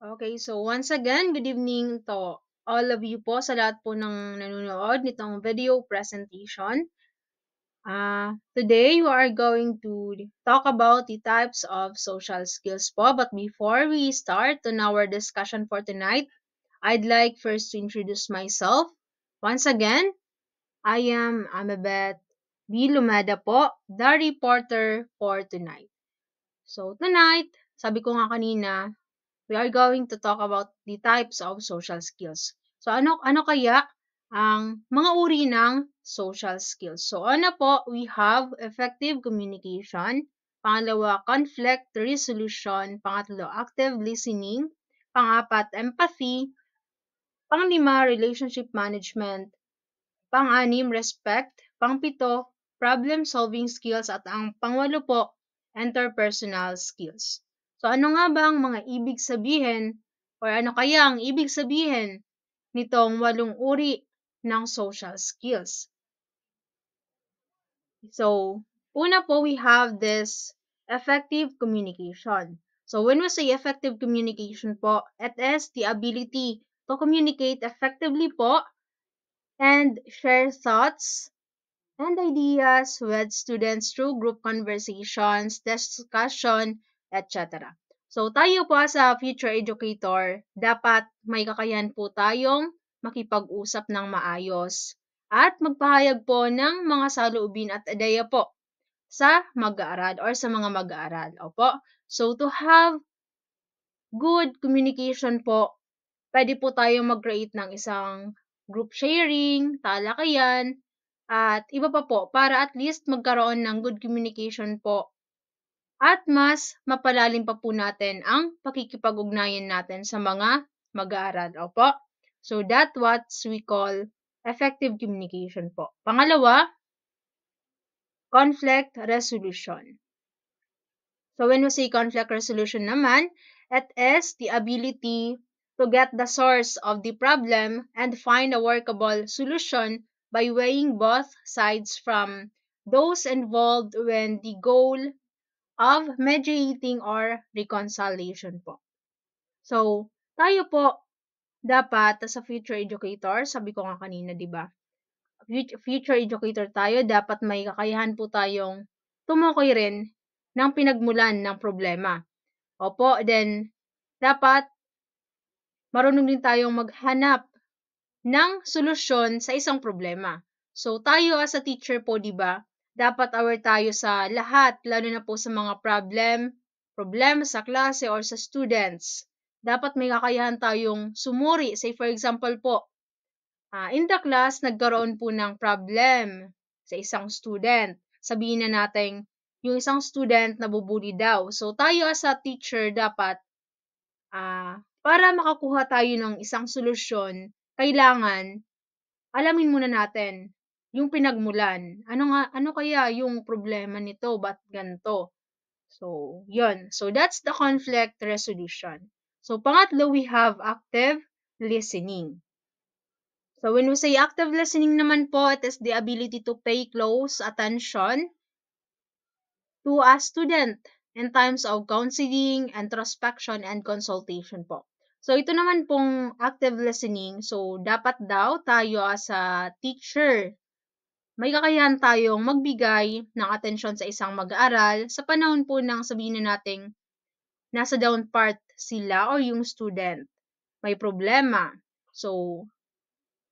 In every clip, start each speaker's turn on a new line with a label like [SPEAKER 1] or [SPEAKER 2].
[SPEAKER 1] Okay, so once again, good evening to all of you po sa lahat po ng nanonood nitong video presentation. Today, we are going to talk about the types of social skills po. But before we start on our discussion for tonight, I'd like first to introduce myself. Once again, I am Amabeth B. Lumeda po, the reporter for tonight. So tonight, sabi ko nga kanina, we are going to talk about the types of social skills. So ano kaya ang mga uri ng social skills? So una po, we have effective communication, pangalawa conflict resolution, pangatlo active listening, pangapat empathy, panglima relationship management, pang-anim respect, pangpito problem-solving skills at ang pangwalo po interpersonal skills. So ano nga ba ang mga ibig sabihin or ano kaya ang ibig sabihin nitong walong uri ng social skills? So una po we have this effective communication. So when we say effective communication po, it is the ability to communicate effectively po and share thoughts and ideas with students through group conversations, discussion, etc. So tayo po sa future educator, dapat may kakayahan po tayong makipag-usap ng maayos at magpahayag po ng mga saloobin at ideya po sa mag-aaral or sa mga mag-aaral. Opo. So to have good communication po, pwede po tayong mag-create ng isang group sharing, talakayan, at iba pa po para at least magkaroon ng good communication po at mas mapalalim pa po natin ang pakikipag-ugnayan natin sa mga mag-aaral. Opo. So that's what we call effective communication po. Pangalawa, conflict resolution. So when we say conflict resolution naman, it is the ability to get the source of the problem and find a workable solution by weighing both sides from those involved when the goal of mediating or reconciliation po. So, tayo po dapat sa future educator, sabi ko nga kanina, di ba? Future educator tayo, dapat may kakayahan po tayong tumukoy rin ng pinagmulan ng problema. Opo, then dapat marunong din tayong maghanap ng solusyon sa isang problema. So tayo as a teacher po, 'di ba? Dapat aware tayo sa lahat, lalo na po sa mga problema sa klase or sa students. Dapat may kakayahan tayong sumuri. Say for example po, in the class nagkaroon po ng problem sa isang student. Sabihin na natin yung isang student nabubuli daw. So tayo as a teacher dapat para makakuha tayo ng isang solusyon, kailangan alamin muna natin yung pinagmulan. Ano kaya yung problema nito? Ba't ganito? So, yun. So, that's the conflict resolution. So, pangatlo, we have active listening. So, when we say active listening naman po, it is the ability to pay close attention to a student in times of counseling, introspection, and consultation po. So, ito naman pong active listening. So, dapat daw tayo as a teacher, may kakayahan tayong magbigay ng atensyon sa isang mag-aaral sa panahon po ng sabihin na nating nasa down part sila o yung student. May problema. So,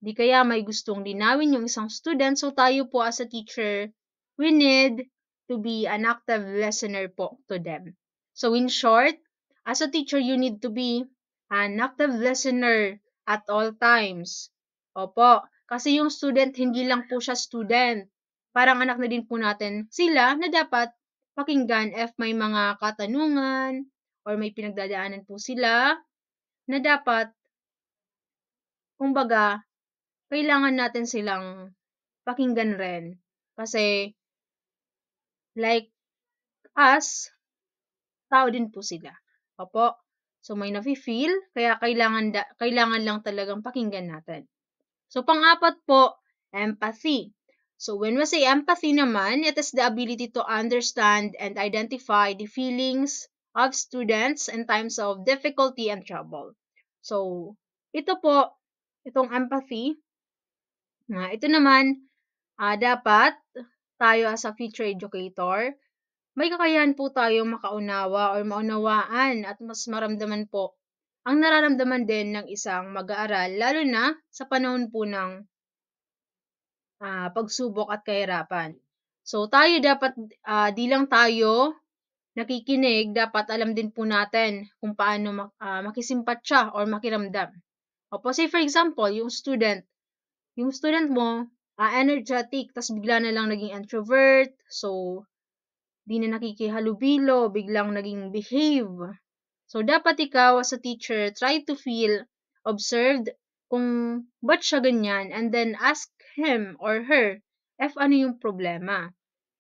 [SPEAKER 1] di kaya may gustong linawin yung isang student. So, tayo po as a teacher, we need to be an active listener po to them. So, in short, as a teacher, you need to be an active listener at all times. Opo, kasi yung student, hindi lang po siya student. Parang anak na din po natin sila na dapat pakinggan if may mga katanungan or may pinagdadaanan po sila na dapat, kumbaga, kailangan natin silang pakinggan rin. Kasi, like us, tao din po sila. Opo. So, may nafe-feel, kaya kailangan lang talagang pakinggan natin. So, pang-apat po, empathy. So, when we say empathy naman, it is the ability to understand and identify the feelings of students in times of difficulty and trouble. So, ito po, itong empathy, ito naman, dapat tayo as a future educator, may kakayahan po tayo makaunawa or maunawaan at mas maramdaman po ang nararamdaman din ng isang mag-aaral, lalo na sa panahon po ng pagsubok at kahirapan. So, tayo dapat, di lang tayo nakikinig, dapat alam din po natin kung paano makisimpatya or makiramdam. Opo, say for example, yung student mo, energetic, tas bigla na lang naging introvert, so, di na nakikihalubilo, biglang naging behave. So, dapat ikaw as a teacher, try to feel observed kung ba't siya ganyan, and then ask him or her if ano yung problema.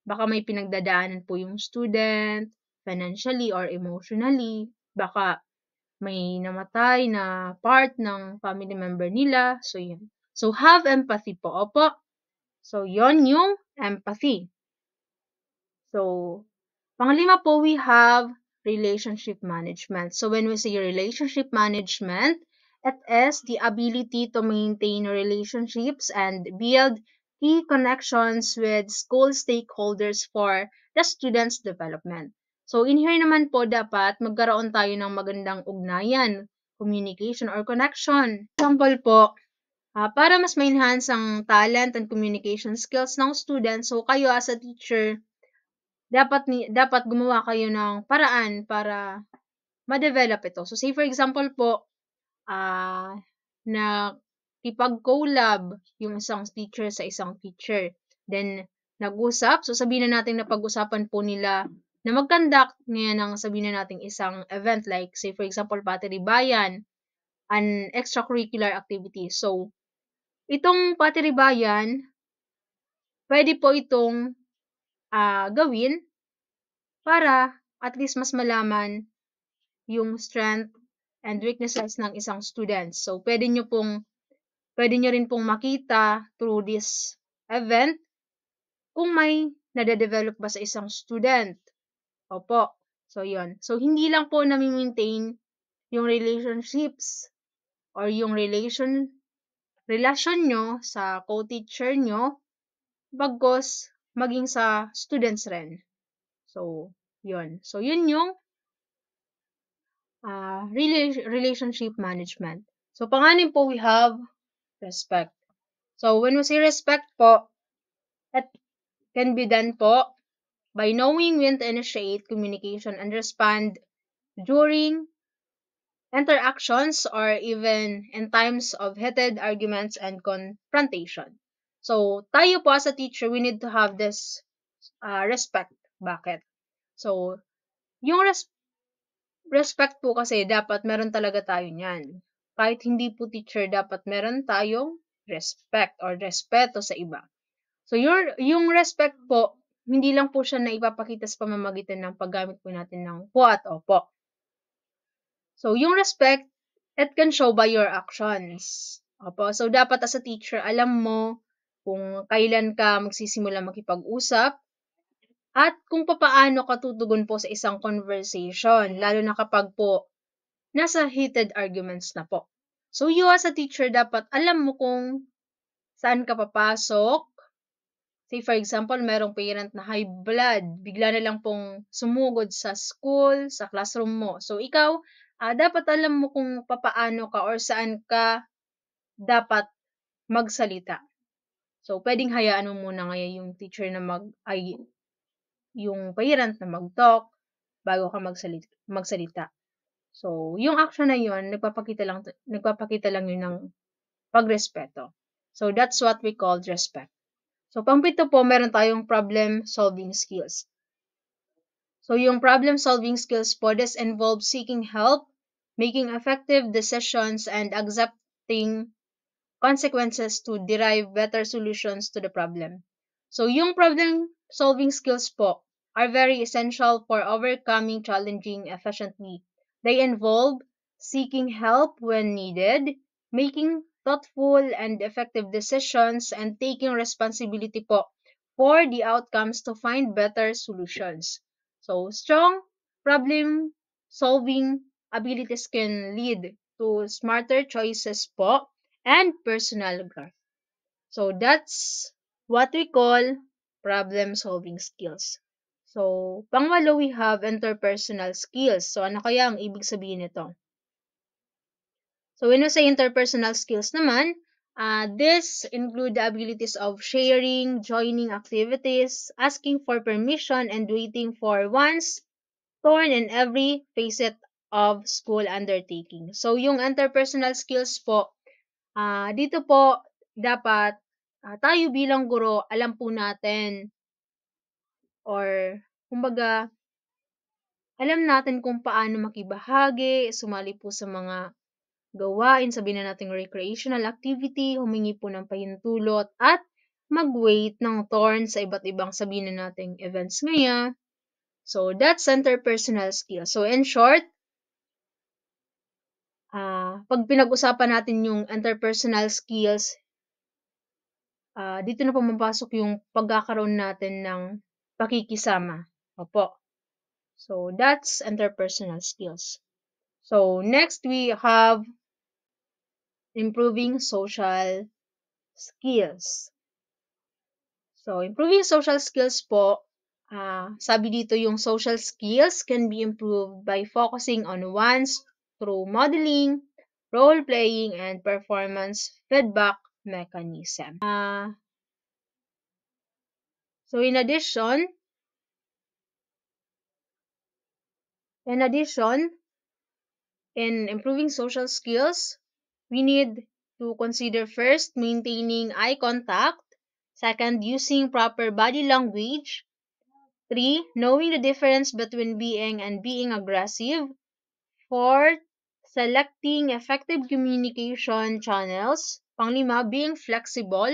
[SPEAKER 1] Baka may pinagdadaanan po yung student, financially or emotionally. Baka may namatay na part ng family member nila. So, yun. So, have empathy po. Opo. So, yon yung empathy. So, panglima po, we have relationship management. So, when we say relationship management, it is the ability to maintain relationships and build key connections with school stakeholders for the student's development. So, in here naman po, dapat magkaroon tayo ng magandang ugnayan, communication or connection. Example po, para mas ma-enhance ang talent and communication skills ng student, so kayo as a teacher, dapat gumawa kayo ng paraan para ma-develop ito. So, say for example po, nakipag-collab yung isang teacher sa isang teacher. Then, nag-usap. So, sabihin na natin na pag-usapan po nila na mag-conduct ngayon ng sabihin na natin isang event like, say for example, Patiribayan, an extracurricular activity. So, itong Patiribayan, pwede po itong gawin para at least mas malaman yung strength and weaknesses ng isang student. So, pwede nyo rin pong makita through this event kung may nade-develop ba sa isang student. Opo. So, yun. So, hindi lang po nami-maintain yung relationships or yung relasyon nyo sa co-teacher nyo, bagkos maging sa students rin. So, yun. So, yun yung relationship management. So, panganin po, we have respect. So, when we say respect po, it can be done po by knowing when to initiate communication and respond during interactions or even in times of heated arguments and confrontation. So, tayo po as a teacher, we need to have this respect. Bakit? So, yung respect po kasi dapat meron talaga tayo niyan. Kahit hindi po teacher, dapat meron tayong respect or respeto sa iba. So, yung respect po, hindi lang po siya na ipapakita sa pamamagitan ng paggamit po natin ng po at opo. So, yung respect, it can show by your actions. Opo. So, dapat as a teacher, alam mo kung kailan ka magsisimula makipag-usap at kung papaano ka tutugon po sa isang conversation, lalo na kapag po nasa heated arguments na po. So, you as a teacher, dapat alam mo kung saan ka papasok. Say, for example, merong parent na high blood, bigla na lang pong sumugod sa school, sa classroom mo. So, ikaw, dapat alam mo kung papaano ka or saan ka dapat magsalita. So, pwedeng hayaan mo muna ngayon yung teacher na yung parent na mag-talk bago ka magsalita. So, yung action na yun, nagpapakita lang yun ng pagrespeto. So, that's what we call respect. So, pang-pito po, meron tayong problem-solving skills. So, yung problem-solving skills po, this involves seeking help, making effective decisions, and accepting consequences to derive better solutions to the problem. So, yung problem-solving skills po are very essential for overcoming challenging efficiently. They involve seeking help when needed, making thoughtful and effective decisions, and taking responsibility po for the outcomes to find better solutions. So, strong problem solving abilities can lead to smarter choices po and personal growth. So that's what we call problem solving skills. So, pangwalo we have interpersonal skills. So, ano kaya ang ibig sabihin nito? So, when we say interpersonal skills naman, this include the abilities of sharing, joining activities, asking for permission, and waiting for one's turn in every facet of school undertaking. So, yung interpersonal skills po, dito po dapat tayo bilang guro, alam po natin or kumbaga alam natin kung paano makibahagi, sumali po sa mga gawain, sabihin na nating recreational activity, humingi po ng pahintulot, at mag-wait ng turn sa iba't ibang sabihin na nating events ngayon. So, that's interpersonal skills. So, in short, pag pinag-usapan natin yung interpersonal skills, dito na pumapasok yung pagkakaroon natin ng pakikisama. Opo. So, that's interpersonal skills. So, next we have improving social skills. So, improving social skills po, sabi dito yung social skills can be improved by focusing on one's through modeling, role-playing, and performance feedback mechanism. So, in addition, in improving social skills, we need to consider first maintaining eye contact, second using proper body language, 3 knowing the difference between being aggressive, 4 selecting effective communication channels, panglima being flexible,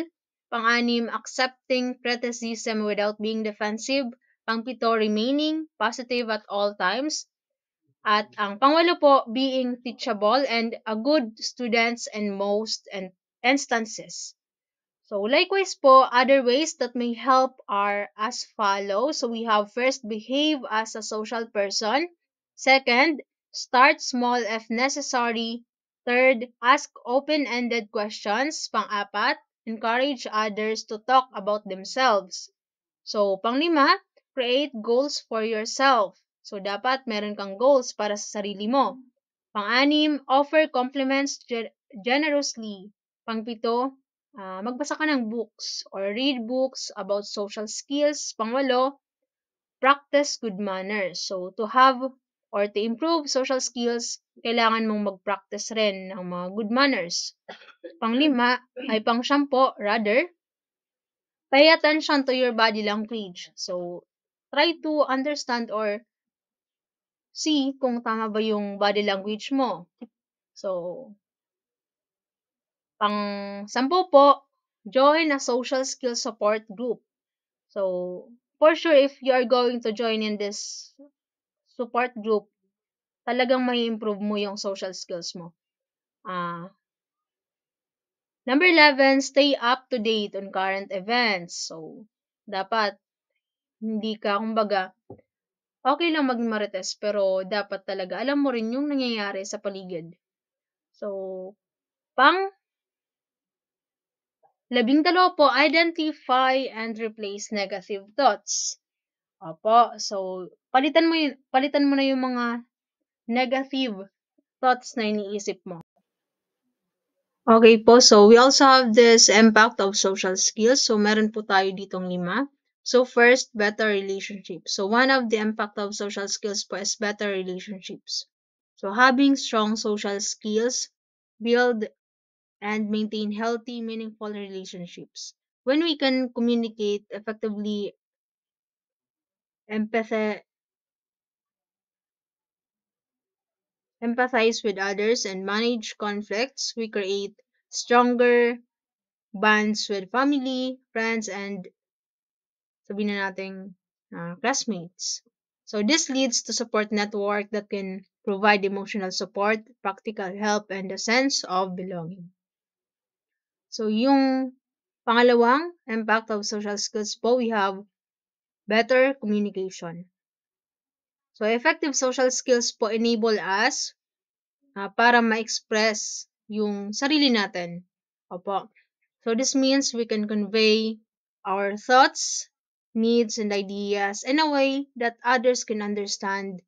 [SPEAKER 1] pang-anim accepting criticism without being defensive, pangpito remaining positive at all times, at ang pangwalo po, being teachable and a good students in most instances. So likewise po, other ways that may help are as follows. So we have first, behave as a social person. Second, start small if necessary. Third, ask open-ended questions. Pang-apat, encourage others to talk about themselves. So, panglima, create goals for yourself. So, dapat meron kang goals para sa sarili mo. Pang-anim, offer compliments generously. Pangpito, magbasa ka ng books or read books about social skills. Pangwalo, practice good manners. So, to have or to improve social skills, kailangan mong mag-practice rin ng mga good manners. Pang-sampo, rather, pay attention to your body language. So, try to understand or see kung tama ba yung body language mo. So, pang-sampu po, join a social skill support group. So, for sure, if you are going to join in this support group, talagang may improve mo yung social skills mo. Number 11, stay up to date on current events. So, dapat hindi ka, kumbaga, okay lang maging marites, pero dapat talaga alam mo rin yung nangyayari sa paligid. So, pang-12 po, identify and replace negative thoughts. Opo, so palitan mo na yung mga negative thoughts na iniisip mo. Okay po, so we also have this impact of social skills. So meron po tayo ditong 5. So first, better relationships. So one of the impact of social skills po is better relationships. So having strong social skills build and maintain healthy, meaningful relationships. When we can communicate effectively, empathize with others, and manage conflicts, we create stronger bonds with family, friends, and sabihin na nating classmates. So this leads to support network that can provide emotional support, practical help, and a sense of belonging. So yung pangalawang impact of social skills po, we have better communication. So, effective social skills po enable us para ma-express yung sarili natin. Opo. So, this means we can convey our thoughts, needs, and ideas in a way that others can understand,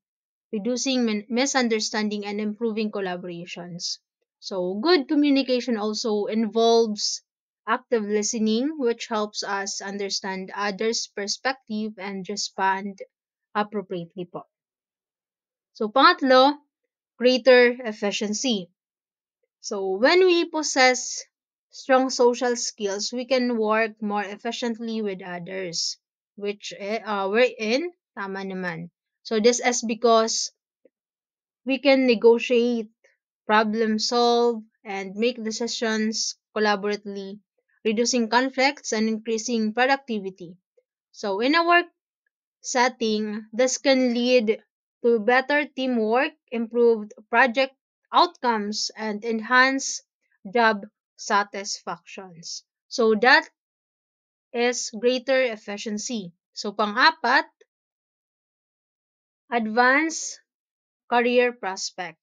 [SPEAKER 1] reducing misunderstanding and improving collaborations. So, good communication also involves active listening, which helps us understand others' perspective and respond appropriately po. So, pangatlo, greater efficiency. So, when we possess strong social skills, we can work more efficiently with others, which we're in, tama naman. So, this is because we can negotiate, problem solve, and make decisions collaboratively, reducing conflicts and increasing productivity. So, in a work setting, this can lead to better teamwork, improved project outcomes, and enhanced job satisfactions. So, that is greater efficiency. So, pang-apat, advanced career prospect.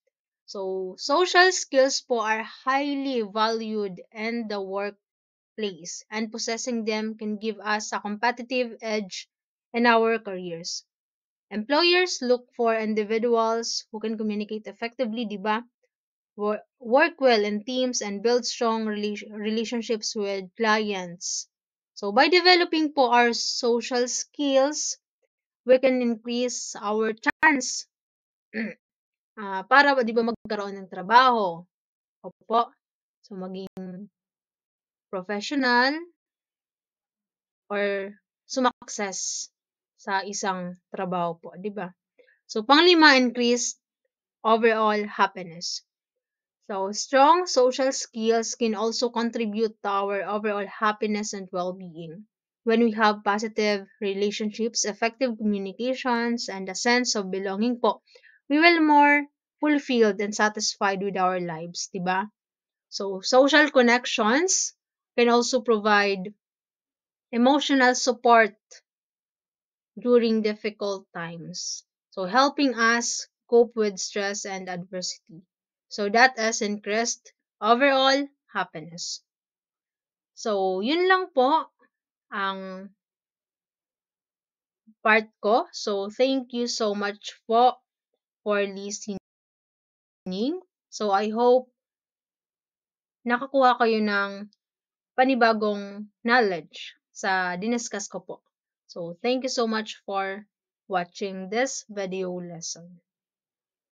[SPEAKER 1] So, social skills po are highly valued in the workplace, and possessing them can give us a competitive edge in our careers. Employers look for individuals who can communicate effectively, di ba? Work well in teams and build strong relationships with clients. So, by developing po our social skills, we can increase our chance para di ba magkaroon ng trabaho. Opo. So, maging professional or sumakses sa isang trabaho po, di ba? So, panglima, increase overall happiness. So, strong social skills can also contribute to our overall happiness and well-being. When we have positive relationships, effective communications, and a sense of belonging po, we will more fulfilled and satisfied with our lives, diba? So, social connections can also provide emotional support during difficult times. So, helping us cope with stress and adversity. So, that has increased overall happiness. So, yun lang po ang part ko. So, thank you so much po for listening. So, I hope nakakuha kayo ng panibagong knowledge sa diniscuss ko po. So, thank you so much for watching this video lesson.